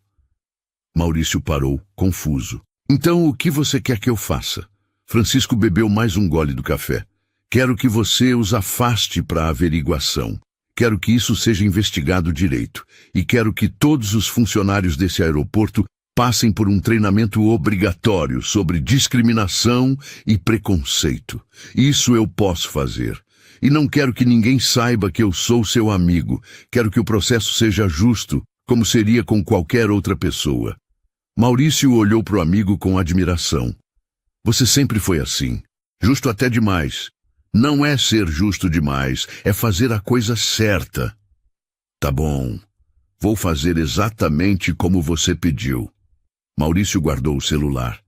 Maurício parou, confuso. Então o que você quer que eu faça? Francisco bebeu mais um gole do café. Quero que você os afaste para a averiguação. Quero que isso seja investigado direito. E quero que todos os funcionários desse aeroporto passem por um treinamento obrigatório sobre discriminação e preconceito. Isso eu posso fazer. E não quero que ninguém saiba que eu sou seu amigo. Quero que o processo seja justo, como seria com qualquer outra pessoa. Maurício olhou para o amigo com admiração. Você sempre foi assim. Justo até demais. Não é ser justo demais, é fazer a coisa certa. Tá bom. Vou fazer exatamente como você pediu. Maurício guardou o celular.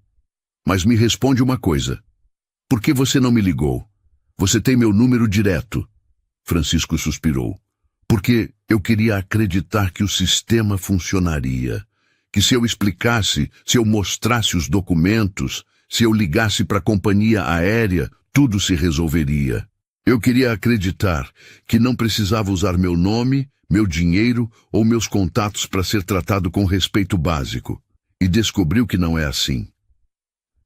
Mas me responde uma coisa. Por que você não me ligou? Você tem meu número direto. Francisco suspirou. Porque eu queria acreditar que o sistema funcionaria. Que se eu explicasse, se eu mostrasse os documentos, se eu ligasse para a companhia aérea, tudo se resolveria. Eu queria acreditar que não precisava usar meu nome, meu dinheiro ou meus contatos para ser tratado com respeito básico. E descobriu que não é assim.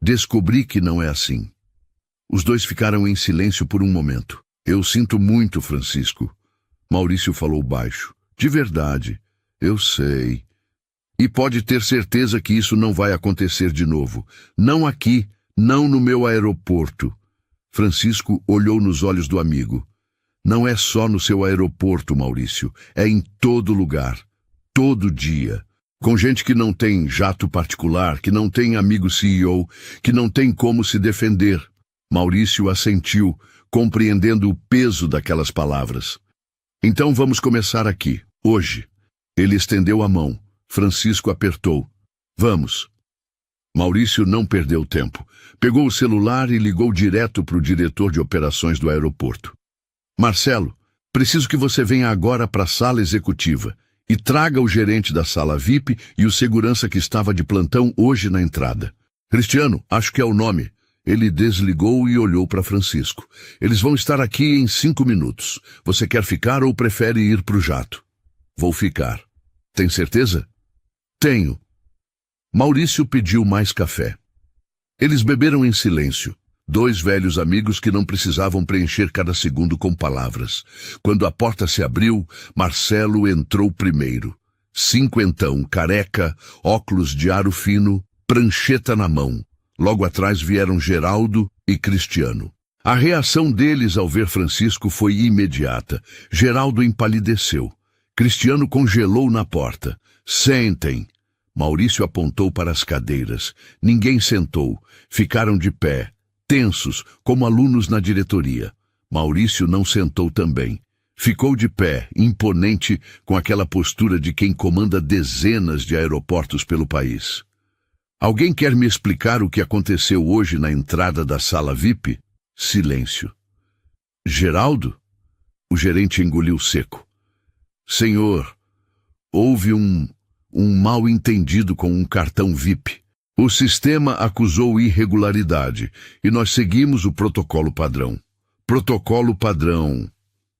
Descobri que não é assim. Os dois ficaram em silêncio por um momento. Eu sinto muito, Francisco. Maurício falou baixo. De verdade, eu sei. E pode ter certeza que isso não vai acontecer de novo. Não aqui, não no meu aeroporto. Francisco olhou nos olhos do amigo. Não é só no seu aeroporto, Maurício. É em todo lugar. Todo dia. Com gente que não tem jato particular, que não tem amigo CEO, que não tem como se defender. Maurício assentiu, compreendendo o peso daquelas palavras. Então vamos começar aqui, hoje. Ele estendeu a mão. Francisco apertou. Vamos. Maurício não perdeu tempo. Pegou o celular e ligou direto para o diretor de operações do aeroporto. Marcelo, preciso que você venha agora para a sala executiva e traga o gerente da sala VIP e o segurança que estava de plantão hoje na entrada. Cristiano, acho que é o nome. Ele desligou e olhou para Francisco. Eles vão estar aqui em 5 minutos. Você quer ficar ou prefere ir para o jato? Vou ficar. Tem certeza? Tenho. Maurício pediu mais café. Eles beberam em silêncio. Dois velhos amigos que não precisavam preencher cada segundo com palavras. Quando a porta se abriu, Marcelo entrou primeiro. Cinquentão, careca, óculos de aro fino, prancheta na mão. Logo atrás vieram Geraldo e Cristiano. A reação deles ao ver Francisco foi imediata. Geraldo empalideceu. Cristiano congelou na porta. Sentem. Maurício apontou para as cadeiras. Ninguém sentou. Ficaram de pé, tensos, como alunos na diretoria. Maurício não sentou também. Ficou de pé, imponente, com aquela postura de quem comanda dezenas de aeroportos pelo país. Alguém quer me explicar o que aconteceu hoje na entrada da sala VIP? Silêncio. Geraldo? O gerente engoliu seco. Senhor, houve um mal-entendido com um cartão VIP. O sistema acusou irregularidade e nós seguimos o protocolo padrão. Protocolo padrão,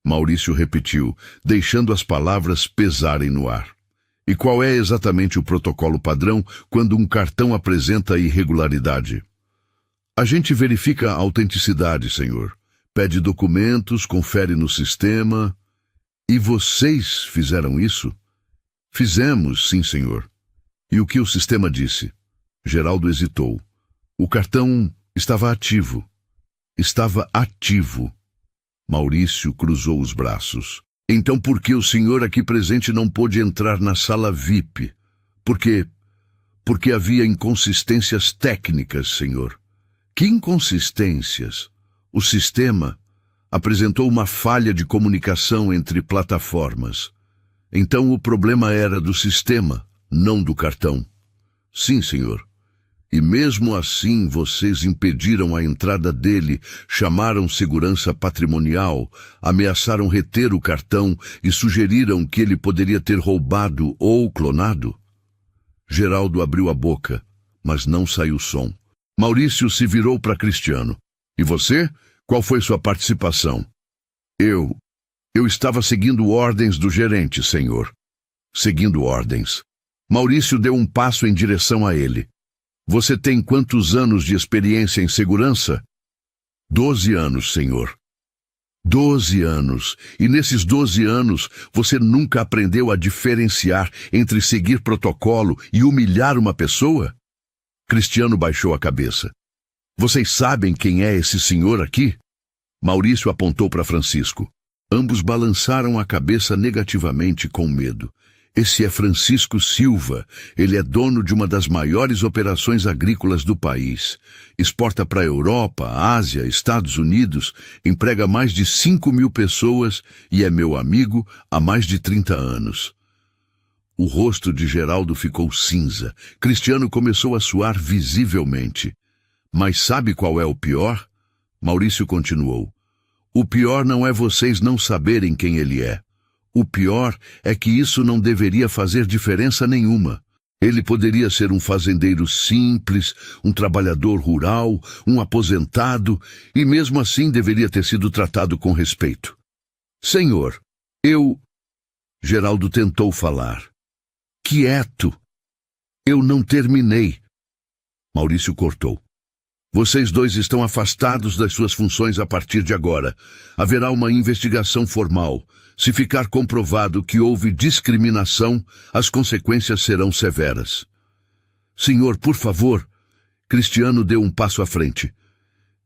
Maurício repetiu, deixando as palavras pesarem no ar. E qual é exatamente o protocolo padrão quando um cartão apresenta irregularidade? A gente verifica a autenticidade, senhor. Pede documentos, confere no sistema. E vocês fizeram isso? Fizemos, sim, senhor. E o que o sistema disse? Geraldo hesitou. O cartão estava ativo. Estava ativo. Maurício cruzou os braços. Então por que o senhor aqui presente não pôde entrar na sala VIP? Porque havia inconsistências técnicas, senhor. Que inconsistências? O sistema apresentou uma falha de comunicação entre plataformas. Então o problema era do sistema, não do cartão. Sim, senhor. E mesmo assim vocês impediram a entrada dele, chamaram segurança patrimonial, ameaçaram reter o cartão e sugeriram que ele poderia ter roubado ou clonado? Geraldo abriu a boca, mas não saiu som. Maurício se virou para Cristiano. E você? Qual foi sua participação? Eu estava seguindo ordens do gerente, senhor. Seguindo ordens. Maurício deu um passo em direção a ele. Você tem quantos anos de experiência em segurança? 12 anos, senhor. 12 anos. E nesses 12 anos, você nunca aprendeu a diferenciar entre seguir protocolo e humilhar uma pessoa? Cristiano baixou a cabeça. Vocês sabem quem é esse senhor aqui? Maurício apontou para Francisco. Ambos balançaram a cabeça negativamente com medo. Esse é Francisco Silva. Ele é dono de uma das maiores operações agrícolas do país. Exporta para a Europa, Ásia, Estados Unidos, emprega mais de 5.000 pessoas e é meu amigo há mais de 30 anos. O rosto de Geraldo ficou cinza. Cristiano começou a suar visivelmente. Mas sabe qual é o pior? Maurício continuou. O pior não é vocês não saberem quem ele é. O pior é que isso não deveria fazer diferença nenhuma. Ele poderia ser um fazendeiro simples, um trabalhador rural, um aposentado, e mesmo assim deveria ter sido tratado com respeito. Senhor, Geraldo tentou falar. Quieto! Eu não terminei. Maurício cortou. Vocês dois estão afastados das suas funções a partir de agora. Haverá uma investigação formal. Se ficar comprovado que houve discriminação, as consequências serão severas. Senhor, por favor. Cristiano deu um passo à frente.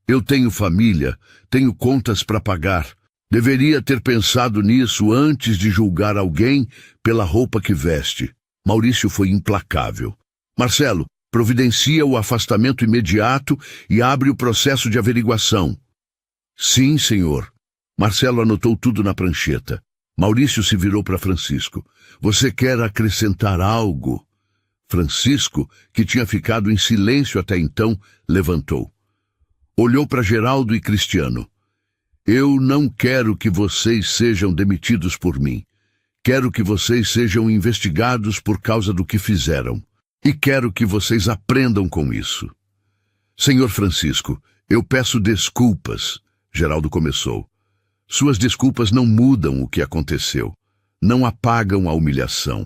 Eu tenho família, tenho contas para pagar. Deveria ter pensado nisso antes de julgar alguém pela roupa que veste. Maurício foi implacável. Marcelo, providencia o afastamento imediato e abre o processo de averiguação. Sim, senhor. Marcelo anotou tudo na prancheta. Maurício se virou para Francisco. Você quer acrescentar algo? Francisco, que tinha ficado em silêncio até então, levantou. Olhou para Geraldo e Cristiano. Eu não quero que vocês sejam demitidos por mim. Quero que vocês sejam investigados por causa do que fizeram. E quero que vocês aprendam com isso. Senhor Francisco, eu peço desculpas. Geraldo começou. Suas desculpas não mudam o que aconteceu. Não apagam a humilhação.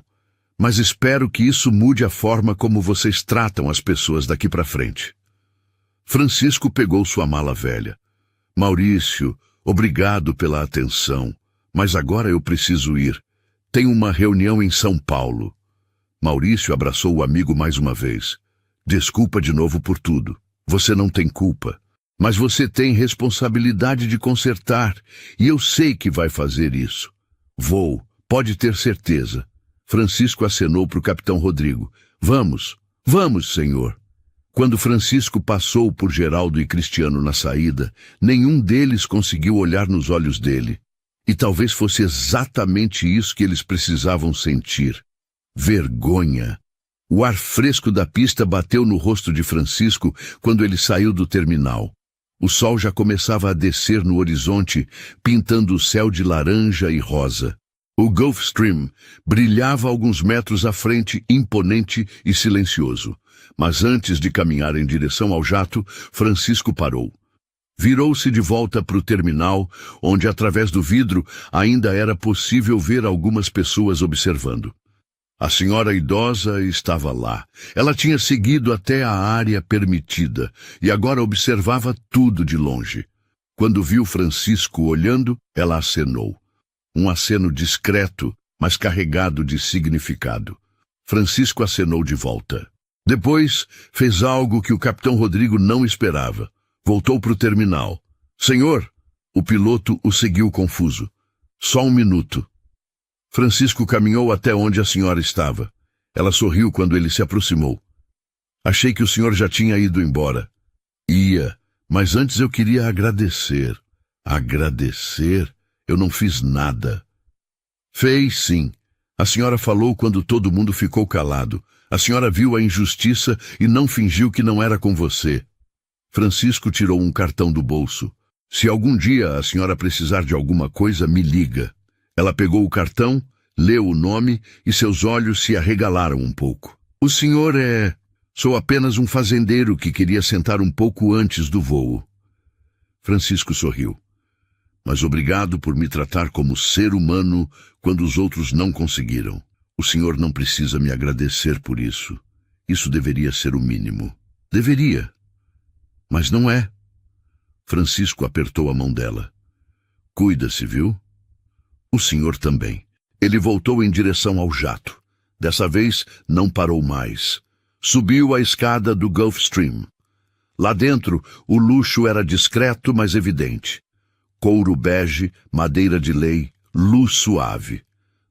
Mas espero que isso mude a forma como vocês tratam as pessoas daqui para frente. Francisco pegou sua mala velha. Maurício, obrigado pela atenção. Mas agora eu preciso ir. Tenho uma reunião em São Paulo. Maurício abraçou o amigo mais uma vez. Desculpa de novo por tudo. Você não tem culpa. Mas você tem responsabilidade de consertar, e eu sei que vai fazer isso. Vou, pode ter certeza. Francisco acenou para o capitão Rodrigo. Vamos, senhor. Quando Francisco passou por Geraldo e Cristiano na saída, nenhum deles conseguiu olhar nos olhos dele. E talvez fosse exatamente isso que eles precisavam sentir. Vergonha. O ar fresco da pista bateu no rosto de Francisco quando ele saiu do terminal. O sol já começava a descer no horizonte, pintando o céu de laranja e rosa. O Gulfstream brilhava alguns metros à frente, imponente e silencioso. Mas antes de caminhar em direção ao jato, Francisco parou. Virou-se de volta para o terminal, onde através do vidro ainda era possível ver algumas pessoas observando. A senhora idosa estava lá. Ela tinha seguido até a área permitida e agora observava tudo de longe. Quando viu Francisco olhando, ela acenou. Um aceno discreto, mas carregado de significado. Francisco acenou de volta. Depois, fez algo que o capitão Rodrigo não esperava. Voltou para o terminal. Senhor! O piloto o seguiu confuso. Só um minuto. Francisco caminhou até onde a senhora estava. Ela sorriu quando ele se aproximou. Achei que o senhor já tinha ido embora. Ia, mas antes eu queria agradecer. Agradecer? Eu não fiz nada. Fez sim. A senhora falou quando todo mundo ficou calado. A senhora viu a injustiça e não fingiu que não era com você. Francisco tirou um cartão do bolso. Se algum dia a senhora precisar de alguma coisa, me liga. Ela pegou o cartão, leu o nome e seus olhos se arregalaram um pouco. O senhor é... Sou apenas um fazendeiro que queria sentar um pouco antes do voo. Francisco sorriu. Mas obrigado por me tratar como ser humano quando os outros não conseguiram. O senhor não precisa me agradecer por isso. Isso deveria ser o mínimo. Deveria. Mas não é. Francisco apertou a mão dela. Cuida-se, viu? O senhor também. Ele voltou em direção ao jato. Dessa vez, não parou mais. Subiu a escada do Gulfstream. Lá dentro, o luxo era discreto, mas evidente. Couro bege, madeira de lei, luz suave.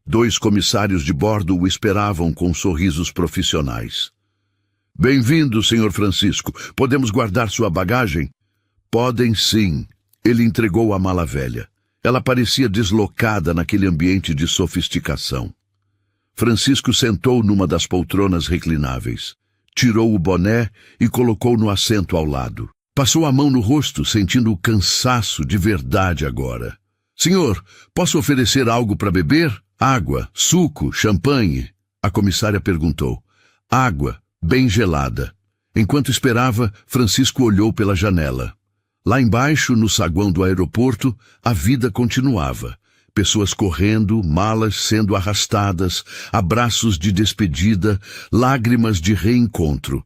2 comissários de bordo o esperavam com sorrisos profissionais. Bem-vindo, Sr. Francisco. Podemos guardar sua bagagem? Podem sim. Ele entregou a mala velha. Ela parecia deslocada naquele ambiente de sofisticação. Francisco sentou numa das poltronas reclináveis. Tirou o boné e colocou no assento ao lado. Passou a mão no rosto, sentindo o cansaço de verdade agora. Senhor, posso oferecer algo para beber? Água, suco, champanhe? A comissária perguntou. Água, bem gelada. Enquanto esperava, Francisco olhou pela janela. Lá embaixo, no saguão do aeroporto, a vida continuava. Pessoas correndo, malas sendo arrastadas, abraços de despedida, lágrimas de reencontro.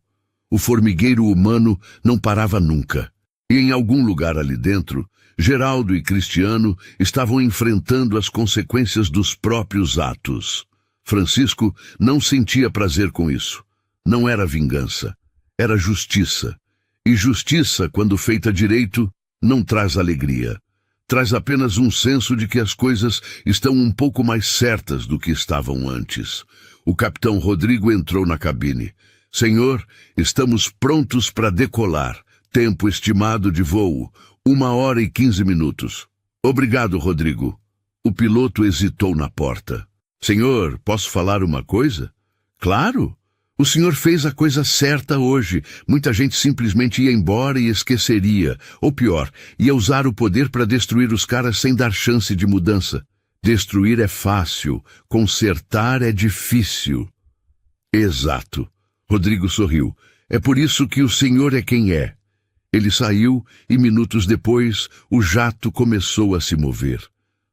O formigueiro humano não parava nunca. E em algum lugar ali dentro, Geraldo e Cristiano estavam enfrentando as consequências dos próprios atos. Francisco não sentia prazer com isso. Não era vingança. Era justiça. E justiça, quando feita direito, não traz alegria. Traz apenas um senso de que as coisas estão um pouco mais certas do que estavam antes. O capitão Rodrigo entrou na cabine. Senhor, estamos prontos para decolar. Tempo estimado de voo, 1h15. Obrigado, Rodrigo. O piloto hesitou na porta. Senhor, posso falar uma coisa? Claro. O senhor fez a coisa certa hoje. Muita gente simplesmente ia embora e esqueceria. Ou pior, ia usar o poder para destruir os caras sem dar chance de mudança. Destruir é fácil, consertar é difícil. Exato. Rodrigo sorriu. É por isso que o senhor é quem é. Ele saiu e minutos depois o jato começou a se mover.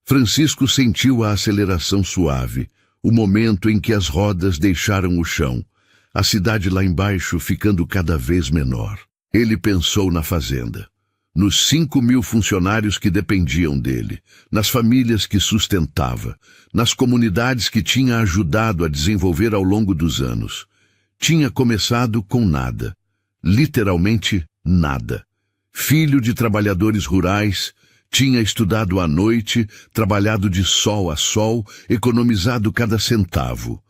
Francisco sentiu a aceleração suave, o momento em que as rodas deixaram o chão. A cidade lá embaixo ficando cada vez menor. Ele pensou na fazenda, nos 5.000 funcionários que dependiam dele, nas famílias que sustentava, nas comunidades que tinha ajudado a desenvolver ao longo dos anos. Tinha começado com nada, literalmente nada. Filho de trabalhadores rurais, tinha estudado à noite, trabalhado de sol a sol, economizado cada centavo.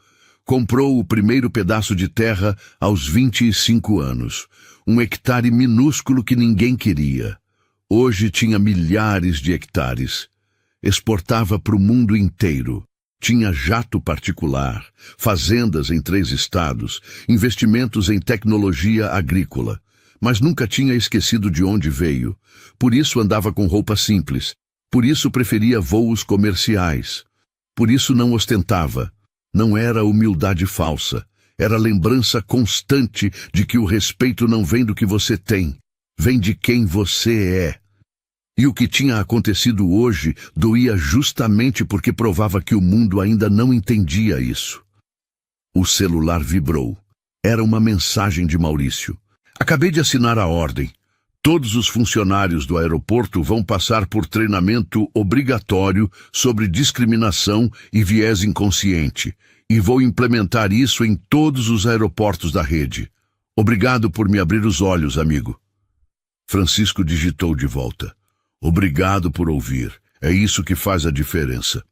Comprou o primeiro pedaço de terra aos 25 anos, um hectare minúsculo que ninguém queria. Hoje tinha milhares de hectares. Exportava para o mundo inteiro. Tinha jato particular, fazendas em 3 estados, investimentos em tecnologia agrícola. Mas nunca tinha esquecido de onde veio. Por isso andava com roupa simples. Por isso preferia voos comerciais. Por isso não ostentava. Não era humildade falsa, era lembrança constante de que o respeito não vem do que você tem, vem de quem você é. E o que tinha acontecido hoje doía justamente porque provava que o mundo ainda não entendia isso. O celular vibrou. Era uma mensagem de Maurício. Acabei de assinar a ordem. Todos os funcionários do aeroporto vão passar por treinamento obrigatório sobre discriminação e viés inconsciente, e vou implementar isso em todos os aeroportos da rede. Obrigado por me abrir os olhos, amigo. Francisco digitou de volta. Obrigado por ouvir. É isso que faz a diferença.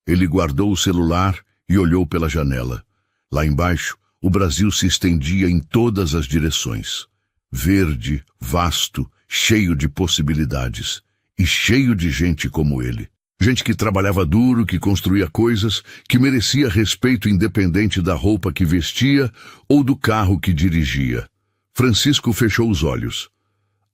Ele guardou o celular e olhou pela janela. Lá embaixo, o Brasil se estendia em todas as direções. Verde, vasto, cheio de possibilidades, e cheio de gente como ele. Gente que trabalhava duro, que construía coisas, que merecia respeito independente da roupa que vestia ou do carro que dirigia. Francisco fechou os olhos.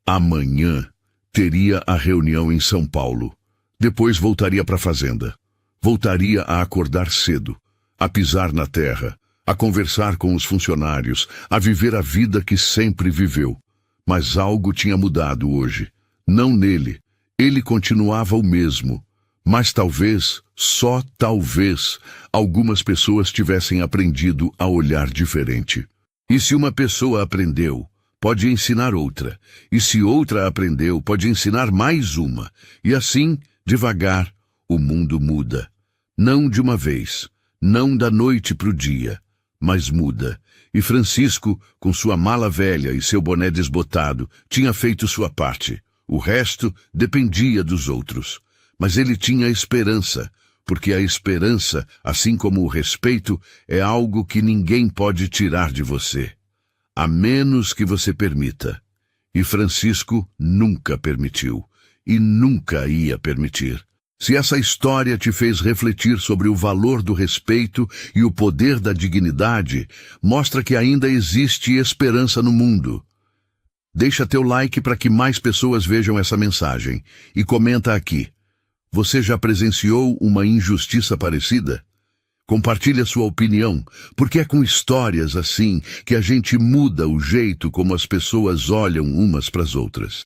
Amanhã teria a reunião em São Paulo. Depois voltaria para a fazenda. Voltaria a acordar cedo, a pisar na terra, a conversar com os funcionários, a viver a vida que sempre viveu. Mas algo tinha mudado hoje. Não nele. Ele continuava o mesmo. Mas talvez, só talvez, algumas pessoas tivessem aprendido a olhar diferente. E se uma pessoa aprendeu, pode ensinar outra. E se outra aprendeu, pode ensinar mais uma. E assim, devagar, o mundo muda. Não de uma vez, não da noite para o dia, mas muda. E Francisco, com sua mala velha e seu boné desbotado, tinha feito sua parte. O resto dependia dos outros. Mas ele tinha esperança, porque a esperança, assim como o respeito, é algo que ninguém pode tirar de você, a menos que você permita. E Francisco nunca permitiu, e nunca ia permitir. Se essa história te fez refletir sobre o valor do respeito e o poder da dignidade, mostra que ainda existe esperança no mundo. Deixa teu like para que mais pessoas vejam essa mensagem e comenta aqui. Você já presenciou uma injustiça parecida? Compartilhe a sua opinião, porque é com histórias assim que a gente muda o jeito como as pessoas olham umas para as outras.